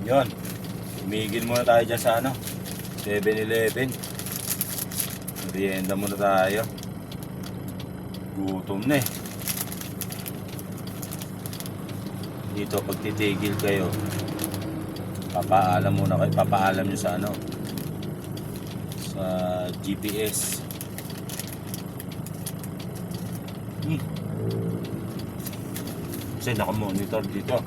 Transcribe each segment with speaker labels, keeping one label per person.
Speaker 1: Yun. Tumigil muna tayo dyan sa 7-Eleven. Merienda muna tayo. Gutom na eh. Dito pag titigil kayo, papaalam muna kayo. Papaalam nyo sa sa GPS. Kasi nakamonitor dito.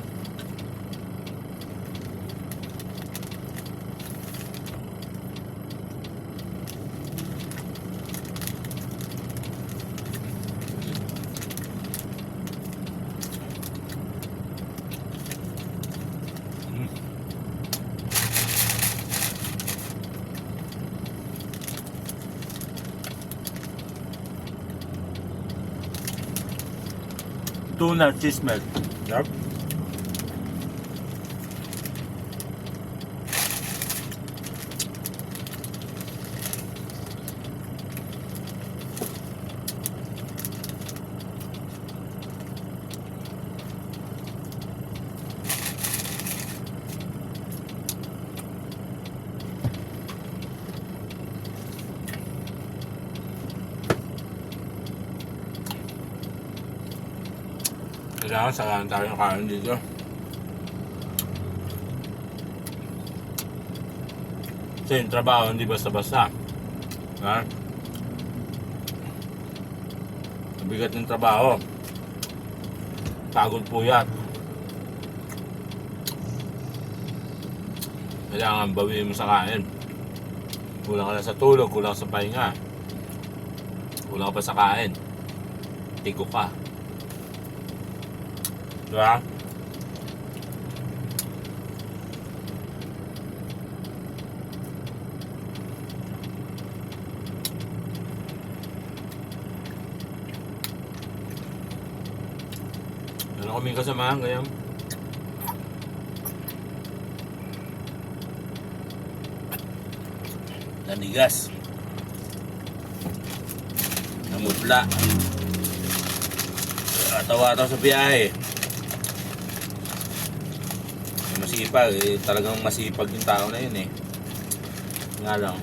Speaker 1: Tuna cheese melt. Yup. Kailangan sakahan tayo ng kain dito. Kasi yung trabaho hindi basta-basta. Ha? Mabigat ng trabaho. Pagod puyat. Kailangan bawiin mo sa kain. Kulang ka na sa tulog, kulang sa pahinga. Kulang ka pa sa kain. Tigo ka. Diba? Ano kaming kasamahan kaya? Nanigas. Namutla. Tawa-tawa sa biyahe. Masipag, talagang masipag yung tao na yun eh. Nga lang.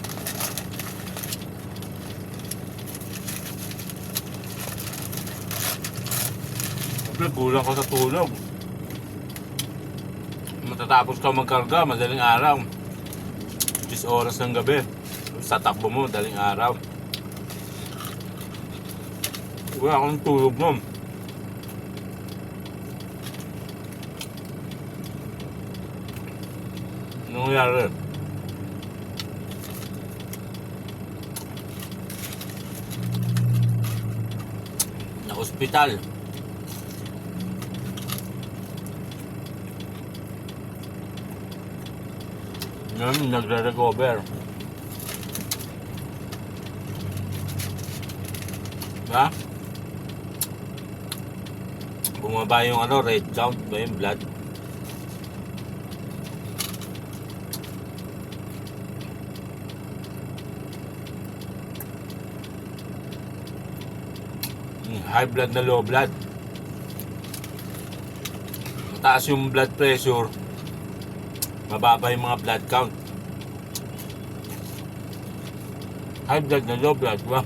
Speaker 1: Siyempre, kulang ko sa tulog. Matatapos ka magkarga, madaling araw. 10 oras ng gabi. Sa takbo mo, madaling araw. Wala akong tulog mo. Anong nangyari? Na-hospital. Nagre-recover. Ha? Bumaba yung red count ba yung blood? High blood na low blood. Mataas yung blood pressure, mababa yung mga blood count. High blood na low blood, diba?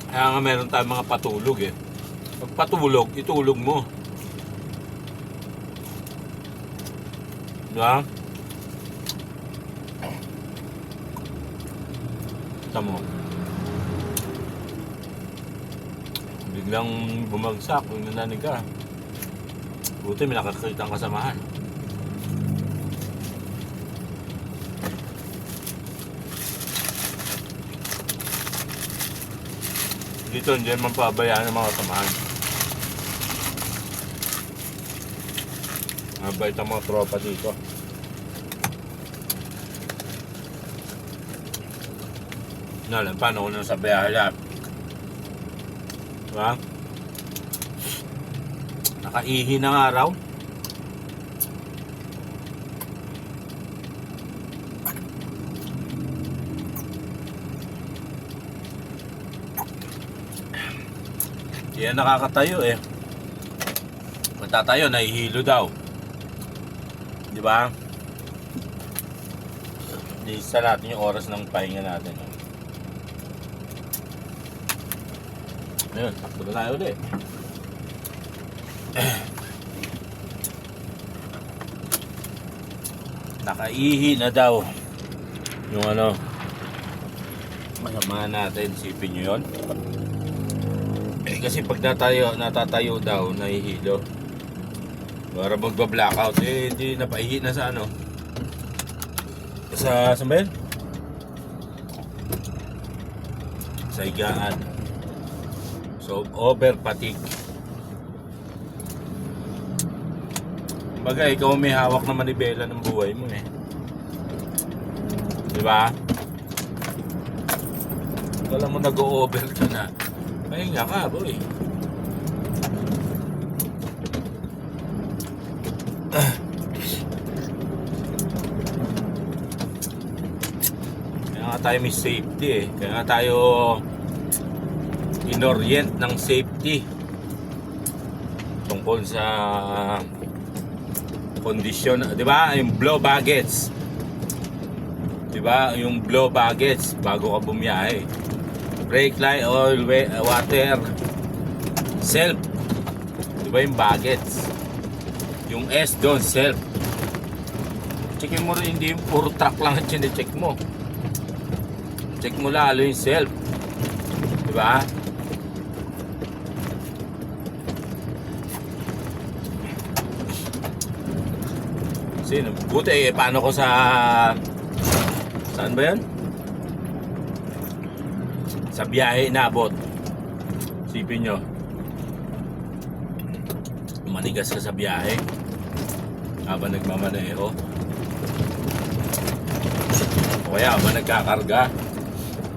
Speaker 1: Kaya nga meron tayong mga patulog eh. Pag patulog, itulog mo. Diba? Kita mo. Biglang bumagsak, kung nananig ka. Buti may nakakita ang kasamahan. Dito hindi man pabayaan ng mga kasamahan. Mabait ang mga tropa dito. Nalang, paano ko na sa biyahe lahat? Diba? Nakaihi ng araw. Kaya nakakatayo eh. Matatayo, nahihilo daw. Di ba? Isa natin yung oras ng pahinga natin. Ayun, takbo na tayo ulit. Nakaihi na daw yung ano, masama natin, sipin nyo yun. Kasi pag natatayo daw, nahihilo. Para magba-blackout, hindi napaihi na sa ano. Saan ba yun? Sa higaan. So, over fatigue. Kumbaga, ikaw may hawak na manibela ng buhay mo eh. Diba? Kala mo nag-o-over ka na. Pahinga ka, boy. Kaya nga tayo may safety eh. Kaya nga tayo inorient ng safety tungkol sa kondisyon, 'di ba? Yung blow baggage. 'Di ba? Yung blow baggage bago ka bumiyahe. Brake light, oil, water, self. 'Di ba yung baggage? Yung S doon, self. Checkin mo rin, hindi yung puro truck lang ang chine-check mo. Check mo lalo yung self. 'Di ba? Buti eh, paano ko saan ba yan? Sa biyahe inabot. Sipin nyo, manigas ka sa biyahe habang nagmamaneho, o kaya habang nagkakarga,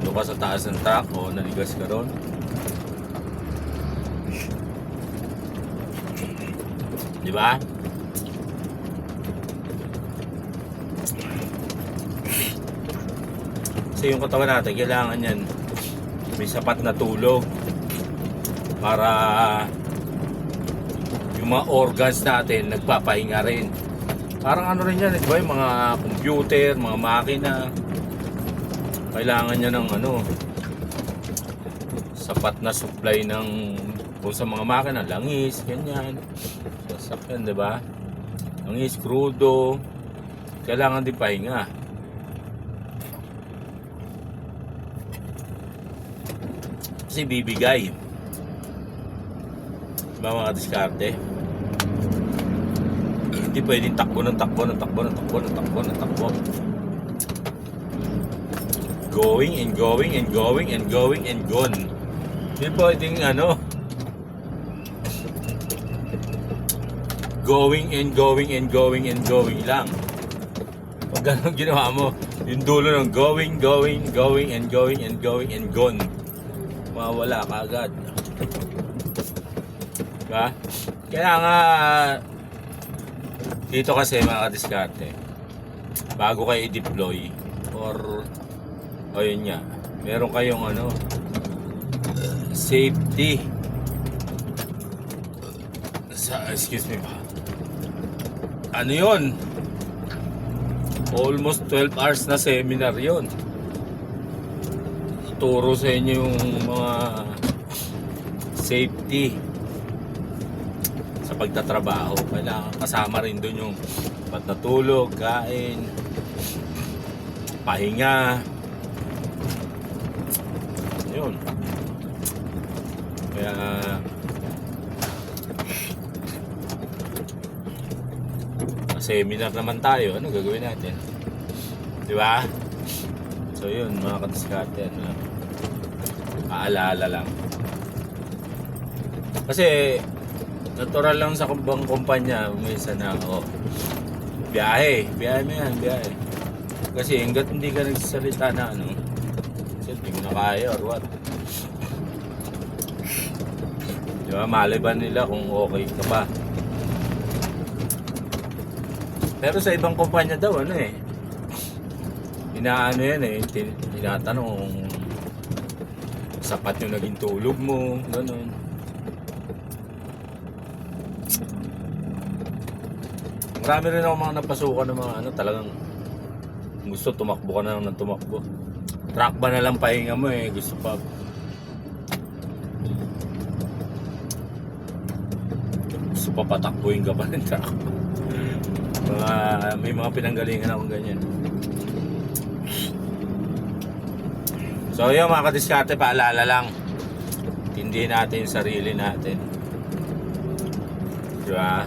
Speaker 1: doon ka sa taas ng truck o nanigas ka ron. Diba? Kasi yung katawan natin, kailangan yan may sapat na tulog para yung mga organs natin nagpapahinga rin. Parang ano rin yan, di ba? Yung mga computer, mga makina, kailangan niya ng ano, sapat na supply ng kung sa mga makina, langis, ganyan, sasakyan, di ba? Langis, crudo, kailangan din pahinga. Kasi bibigay, diba mga diskarte? Hindi pwedeng takbo ng takbo ng takbo ng takbo ng takbo ng takbo. Going and going and going and going and gone. Hindi pwedeng ano, going and going and going and going lang. Pag ganun ginawa mo, yung dulo ng going, going, going and going and going and gone, mawala ka agad. Diba? Kaya nga dito kasi mga kadiskarte, bago kayo i-deploy or o yun nga, meron kayong ano, safety excuse me ba, ano yun, almost 12 hours na seminar yun. Turo sa inyo yung mga safety sa pagtatrabaho. Kailangan kasama rin doon yung patutulog, kain, pahinga. Yun. Kaya seminar naman tayo. Ano gagawin natin? Di ba? So yun mga kadiskarte, ano lang, paalala lang. Kasi natural lang sa kumpanya minsan na biyahe mo yan, biyahe. Kasi hanggat hindi ka nagsasalita na ano, kasi hindi mo na kaya or what. Diba, maliban nila kung okay ka pa. Pero sa ibang kumpanya daw ano eh, inaano yan eh, tinatanong kung sapat yung naging tulog mo, ganun. Marami rin ako mga napasukan ng mga ano, talagang gusto tumakbo ka na lang ng tumakbo. Track ba na lang pahinga mo eh, gusto pa. Gusto pa patakbuhin ka pa ng track. May mga pinanggalingan akong ganyan. So yun mga kadiskarte, paalala lang. Tindihin natin yung sarili natin. Diba?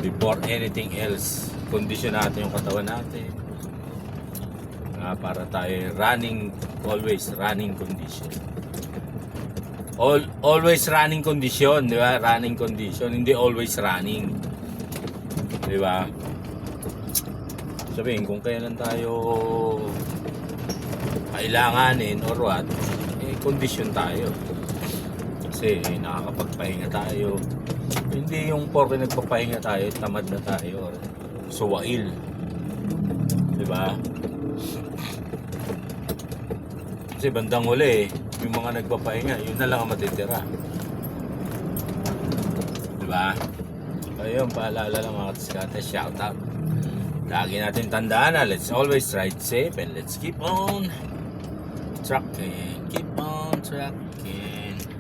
Speaker 1: Before anything else, kondisyon natin yung katawan natin. Para tayo always running condition. Always running condition, di ba? Running condition, hindi always running. Di ba? Sabihin, kung kailan tayo kailanganin or what, condition tayo. Kasi nakakapagpahinga tayo. Hindi yung porke nagpapahinga tayo, tamad na tayo or suwail. Diba? Kasi bandang huli yung mga nagpapahinga, yun na lang ang matitira. Diba? Ayun, paalala lang mga katiskate, shout out. Lagi natin tandaan na, let's always ride safe and let's keep on trucking. Keep on trucking.